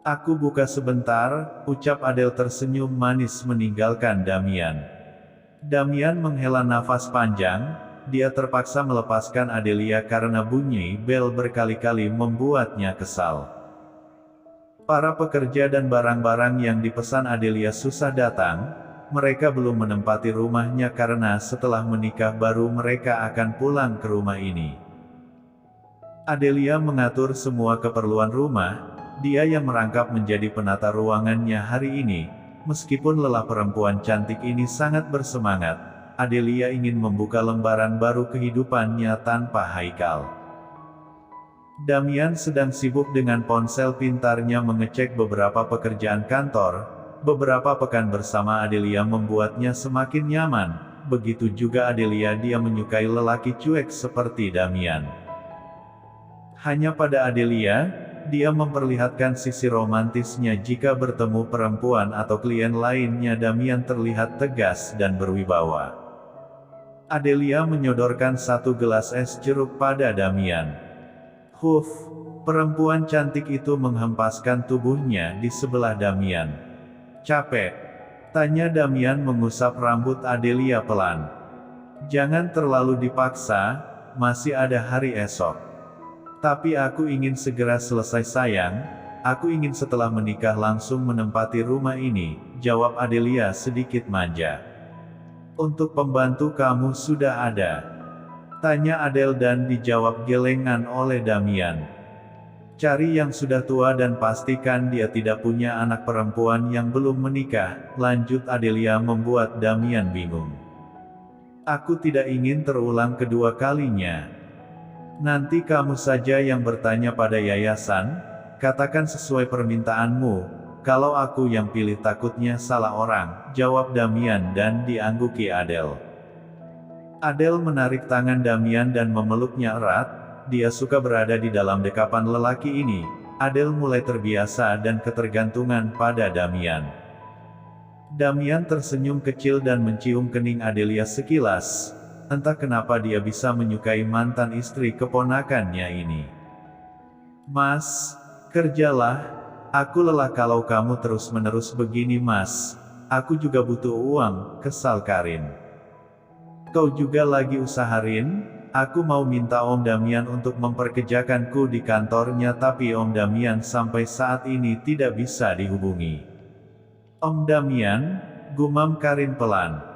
Aku buka sebentar, ucap Adele tersenyum manis meninggalkan Damian. Damian menghela nafas panjang, dia terpaksa melepaskan Adelia karena bunyi bel berkali-kali membuatnya kesal. Para pekerja dan barang-barang yang dipesan Adelia susah datang, mereka belum menempati rumahnya karena setelah menikah baru mereka akan pulang ke rumah ini. Adelia mengatur semua keperluan rumah, dia yang merangkap menjadi penata ruangannya hari ini. Meskipun lelah perempuan cantik ini sangat bersemangat, Adelia ingin membuka lembaran baru kehidupannya tanpa Haikal. Damian sedang sibuk dengan ponsel pintarnya mengecek beberapa pekerjaan kantor. Beberapa pekan bersama Adelia membuatnya semakin nyaman, begitu juga Adelia, dia menyukai lelaki cuek seperti Damian. Hanya pada Adelia, dia memperlihatkan sisi romantisnya jika bertemu perempuan atau klien lainnya. Damian terlihat tegas dan berwibawa. Adelia menyodorkan satu gelas es jeruk pada Damian. Huff, perempuan cantik itu menghempaskan tubuhnya di sebelah Damian. Capek? Tanya Damian mengusap rambut Adelia pelan. Jangan terlalu dipaksa, masih ada hari esok. Tapi aku ingin segera selesai sayang, aku ingin setelah menikah langsung menempati rumah ini, jawab Adelia sedikit manja. Untuk pembantu kamu sudah ada? Tanya Adele dan dijawab gelengan oleh Damian. Cari yang sudah tua dan pastikan dia tidak punya anak perempuan yang belum menikah, lanjut Adelia membuat Damian bingung. Aku tidak ingin terulang kedua kalinya. Nanti kamu saja yang bertanya pada yayasan, katakan sesuai permintaanmu, kalau aku yang pilih takutnya salah orang, jawab Damian dan diangguki Adele. Adele menarik tangan Damian dan memeluknya erat, dia suka berada di dalam dekapan lelaki ini. Adele mulai terbiasa dan ketergantungan pada Damian. Damian tersenyum kecil dan mencium kening Adelia sekilas. Entah kenapa dia bisa menyukai mantan istri keponakannya ini. Mas, kerjalah. Aku lelah kalau kamu terus-menerus begini mas. Aku juga butuh uang, kesal Karin. Kau juga lagi usaha Rin? Aku mau minta Om Damian untuk memperkerjakanku di kantornya tapi Om Damian sampai saat ini tidak bisa dihubungi. Om Damian, gumam Karin pelan.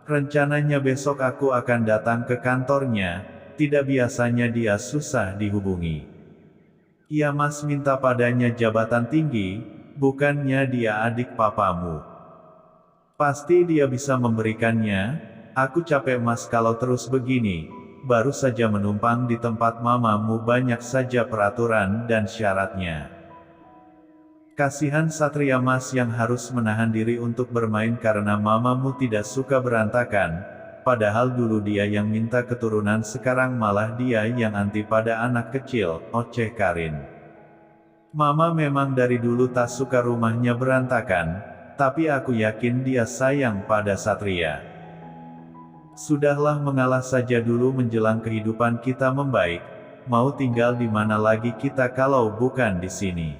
Rencananya besok aku akan datang ke kantornya, tidak biasanya dia susah dihubungi. Ya mas minta padanya jabatan tinggi, bukannya dia adik papamu. Pasti dia bisa memberikannya, aku capek mas kalau terus begini, baru saja menumpang di tempat mamamu banyak saja peraturan dan syaratnya. Kasihan Satria mas yang harus menahan diri untuk bermain karena mamamu tidak suka berantakan, padahal dulu dia yang minta keturunan sekarang malah dia yang anti pada anak kecil, oceh Karin. Mama memang dari dulu tak suka rumahnya berantakan, tapi aku yakin dia sayang pada Satria. Sudahlah mengalah saja dulu menjelang kehidupan kita membaik, mau tinggal di mana lagi kita kalau bukan di sini.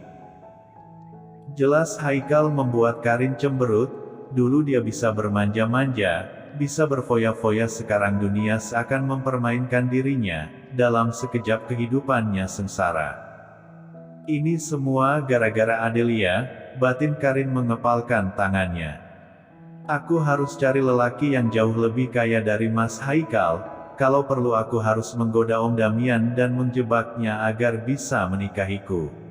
Jelas Haikal membuat Karin cemberut, dulu dia bisa bermanja-manja, bisa berfoya-foya sekarang dunia seakan mempermainkan dirinya, dalam sekejap kehidupannya sengsara. Ini semua gara-gara Adelia, batin Karin mengepalkan tangannya. Aku harus cari lelaki yang jauh lebih kaya dari Mas Haikal, kalau perlu aku harus menggoda Om Damian dan menjebaknya agar bisa menikahiku.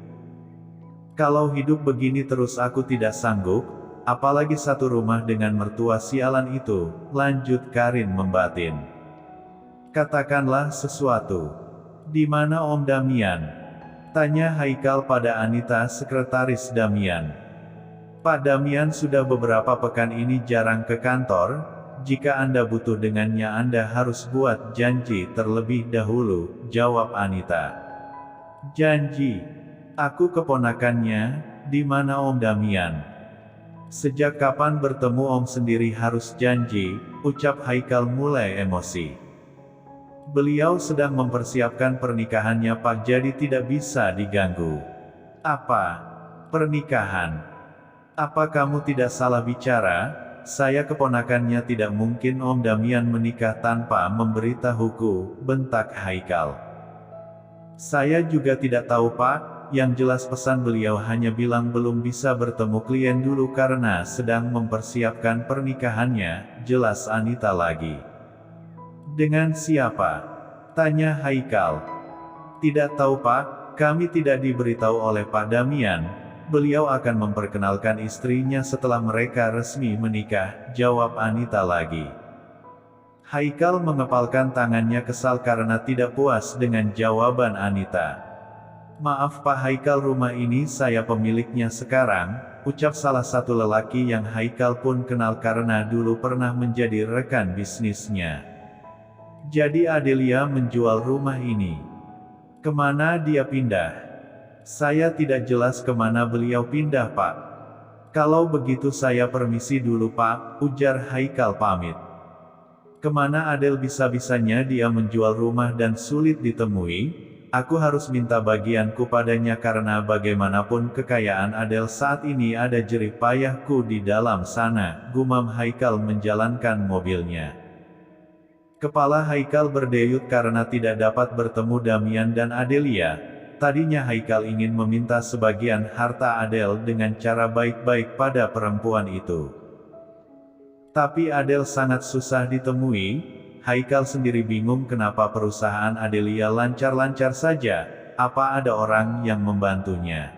Kalau hidup begini terus aku tidak sanggup, apalagi satu rumah dengan mertua sialan itu, lanjut Karin membatin. Katakanlah sesuatu. Di mana Om Damian? Tanya Haikal pada Anita sekretaris Damian. Pak Damian sudah beberapa pekan ini jarang ke kantor, jika Anda butuh dengannya Anda harus buat janji terlebih dahulu, jawab Anita. Janji? Aku keponakannya, di mana Om Damian? Sejak kapan bertemu Om sendiri harus janji, ucap Haikal mulai emosi. Beliau sedang mempersiapkan pernikahannya Pak jadi tidak bisa diganggu. Apa? Pernikahan. Apa kamu tidak salah bicara? Saya keponakannya, tidak mungkin Om Damian menikah tanpa memberitahuku, bentak Haikal. Saya juga tidak tahu Pak, yang jelas pesan beliau hanya bilang belum bisa bertemu klien dulu karena sedang mempersiapkan pernikahannya, jelas Anita lagi. Dengan siapa? Tanya Haikal. Tidak tahu Pak, kami tidak diberitahu oleh Pak Damian. Beliau akan memperkenalkan istrinya setelah mereka resmi menikah, jawab Anita lagi. Haikal mengepalkan tangannya kesal karena tidak puas dengan jawaban Anita. Maaf Pak Haikal, rumah ini saya pemiliknya sekarang, ucap salah satu lelaki yang Haikal pun kenal karena dulu pernah menjadi rekan bisnisnya. Jadi Adelia menjual rumah ini. Kemana dia pindah? Saya tidak jelas kemana beliau pindah Pak. Kalau begitu saya permisi dulu Pak, ujar Haikal pamit. Kemana Adel, bisa-bisanya dia menjual rumah dan sulit ditemui? Aku harus minta bagianku padanya karena bagaimanapun kekayaan Adel saat ini ada jerih payahku di dalam sana, gumam Haikal menjalankan mobilnya. Kepala Haikal berdeyut karena tidak dapat bertemu Damian dan Adelia. Tadinya Haikal ingin meminta sebagian harta Adel dengan cara baik-baik pada perempuan itu. Tapi Adel sangat susah ditemui. Haikal sendiri bingung kenapa perusahaan Adelia lancar-lancar saja, apa ada orang yang membantunya.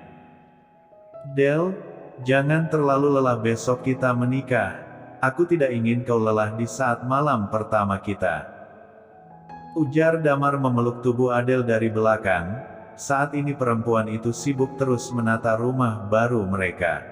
Del, jangan terlalu lelah, besok kita menikah. Aku tidak ingin kau lelah di saat malam pertama kita. Ujar Damar memeluk tubuh Adel dari belakang. Saat ini perempuan itu sibuk terus menata rumah baru mereka.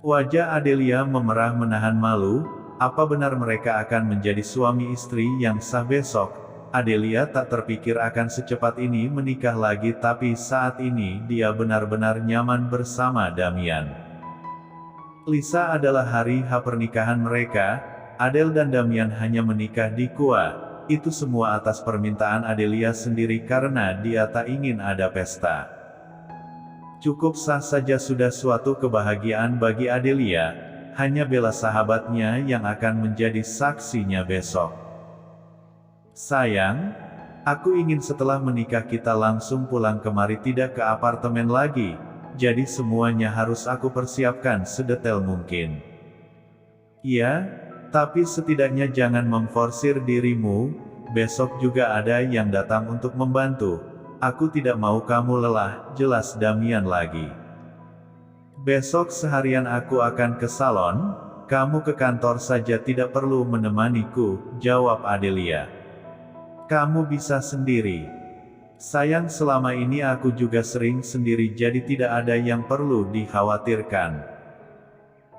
Wajah Adelia memerah menahan malu. Apa benar mereka akan menjadi suami istri yang sah besok? Adelia tak terpikir akan secepat ini menikah lagi, tapi saat ini dia benar-benar nyaman bersama Damian. Lisa adalah hari H pernikahan mereka. Adel dan Damian hanya menikah di Kua. Itu semua atas permintaan Adelia sendiri karena dia tak ingin ada pesta. Cukup sah saja sudah suatu kebahagiaan bagi Adelia, hanya Bella sahabatnya yang akan menjadi saksinya besok. Sayang, aku ingin setelah menikah kita langsung pulang kemari, tidak ke apartemen lagi, jadi semuanya harus aku persiapkan sedetail mungkin. Iya, tapi setidaknya jangan memforsir dirimu, besok juga ada yang datang untuk membantu. Aku tidak mau kamu lelah, jelas Damian lagi. Besok seharian aku akan ke salon, kamu ke kantor saja, tidak perlu menemaniku, jawab Adelia. Kamu bisa sendiri. Sayang, selama ini aku juga sering sendiri, jadi tidak ada yang perlu dikhawatirkan.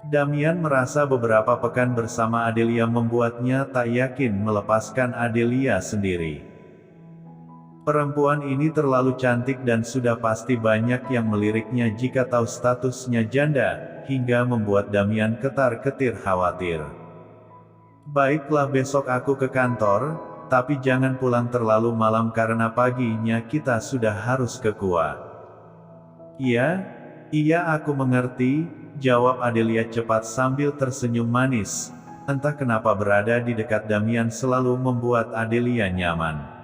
Damian merasa beberapa pekan bersama Adelia membuatnya tak yakin melepaskan Adelia sendiri. Perempuan ini terlalu cantik dan sudah pasti banyak yang meliriknya jika tahu statusnya janda, hingga membuat Damian ketar-ketir khawatir. Baiklah, besok aku ke kantor, tapi jangan pulang terlalu malam karena paginya kita sudah harus ke Kua. Iya aku mengerti, jawab Adelia cepat sambil tersenyum manis. Entah kenapa berada di dekat Damian selalu membuat Adelia nyaman.